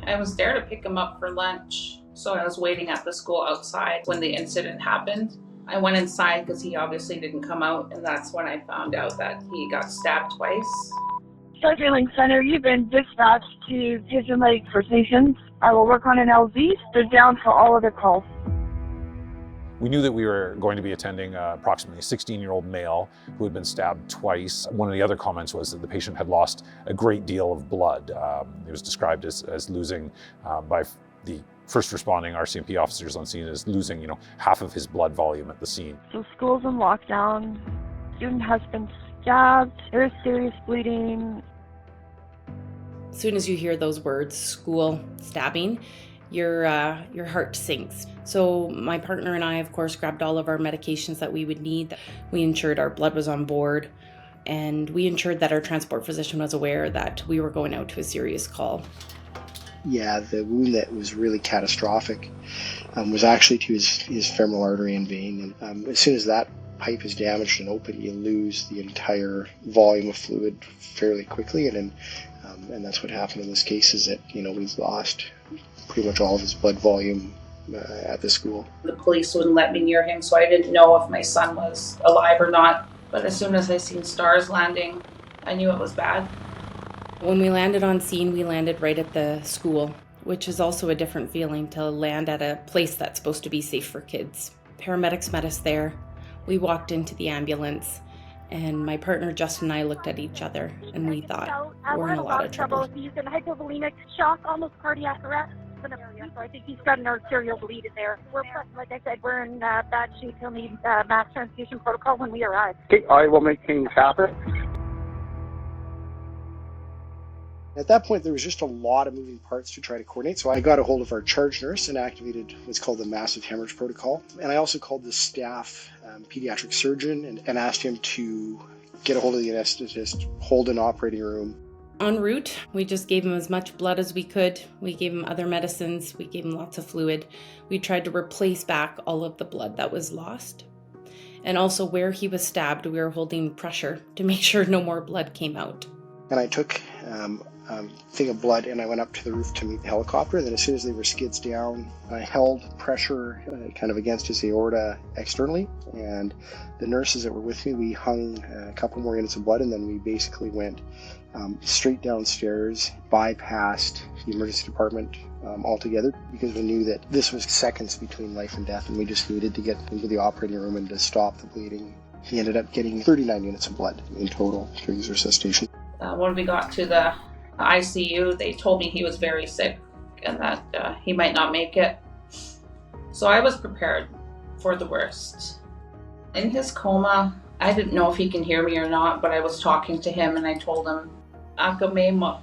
I was there to pick him up for lunch, so I was waiting at the school outside when the incident happened. I went inside because he obviously didn't come out, and that's when I found out that he got stabbed twice. Cycling Center, you've been dispatched to Pigeon Lake for stations. I will work on an LZ. They're down for all other calls. We knew that we were going to be attending approximately a 16-year-old male who had been stabbed twice. One of the other comments was that the patient had lost a great deal of blood. It was described as losing, by the first responding RCMP officers on scene, as losing, half of his blood volume at the scene. So school's in lockdown. Student has been stabbed. There is serious bleeding. As soon as you hear those words, school, stabbing, your heart sinks. So my partner and I, of course, grabbed all of our medications that we would need. We ensured our blood was on board, and we ensured that our transport physician was aware that we were going out to a serious call. Yeah, the wound that was really catastrophic was actually to his femoral artery and vein. And as soon as that pipe is damaged and open, you lose the entire volume of fluid fairly quickly. And that's what happened in this case, is that, we've lost pretty much all of his blood volume at the school. The police wouldn't let me near him, so I didn't know if my son was alive or not. But as soon as I seen stars landing, I knew it was bad. When we landed on scene, we landed right at the school, which is also a different feeling to land at a place that's supposed to be safe for kids. Paramedics met us there. We walked into the ambulance, and my partner Justin and I looked at each other, and we thought, we're in a lot of trouble. He's in hypovolemic shock, almost cardiac arrest. So I think he's got an arterial bleed in there. Like I said, we're in bad shape. He'll need mass transfusion protocol when we arrive. Okay, I will make things happen. At that point, there was just a lot of moving parts to try to coordinate. So I got a hold of our charge nurse and activated what's called the massive hemorrhage protocol. And I also called the staff pediatric surgeon and asked him to get a hold of the anesthetist, hold an operating room. En route, we just gave him as much blood as we could. We gave him other medicines. We gave him lots of fluid. We tried to replace back all of the blood that was lost. And also where he was stabbed, we were holding pressure to make sure no more blood came out. And I took thing of blood and I went up to the roof to meet the helicopter. Then as soon as they were skids down, I held pressure kind of against his aorta externally, and the nurses that were with me, we hung a couple more units of blood, and then we basically went straight downstairs, bypassed the emergency department altogether, because we knew that this was seconds between life and death, and we just needed to get into the operating room and to stop the bleeding. He ended up getting 39 units of blood in total during his resuscitation. When we got to the ICU, they told me he was very sick and that he might not make it. So I was prepared for the worst. In his coma, I didn't know if he can hear me or not, but I was talking to him and I told him, "Akame muk,"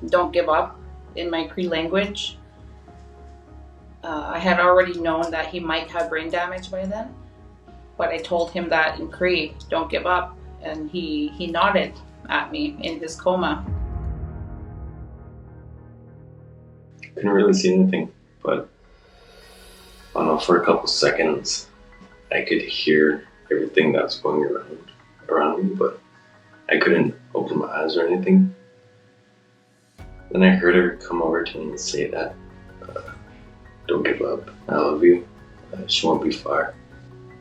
don't give up, in my Cree language. I had already known that he might have brain damage by then, but I told him that in Cree, don't give up, and he nodded at me in his coma. Couldn't really see anything, but I don't know, for a couple seconds I could hear everything that was going around me, but I couldn't open my eyes or anything. Then I heard her come over to me and say that, "Don't give up, I love you, she won't be far."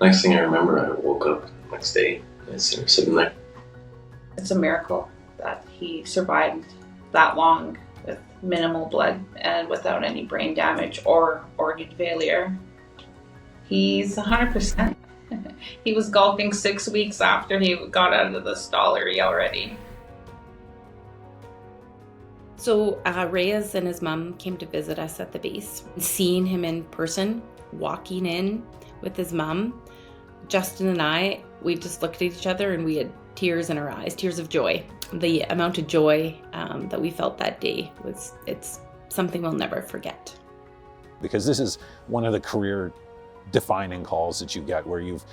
Next thing I remember, I woke up the next day and I seen her sitting there. It's a miracle that he survived that long with minimal blood and without any brain damage or organ failure. He's 100%. He was golfing 6 weeks after he got out of the stollery already. So Reyez and his mom came to visit us at the base. Seeing him in person, walking in with his mom, Justin and I, we just looked at each other and we had tears in our eyes, tears of joy. The amount of joy that we felt that day it's something we'll never forget. Because this is one of the career defining calls that you get where you've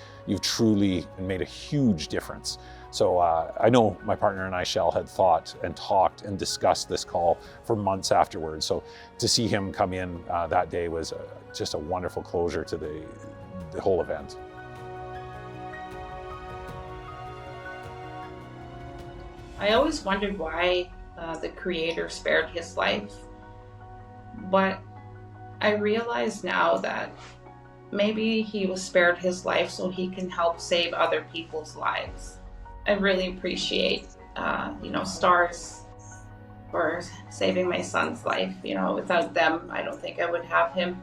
truly made a huge difference. So I know my partner and I, Shell, had thought and talked and discussed this call for months afterwards. So to see him come in that day was just a wonderful closure to the whole event. I always wondered why the Creator spared his life. But I realize now that maybe he was spared his life so he can help save other people's lives. I really appreciate, stars for saving my son's life. Without them, I don't think I would have him.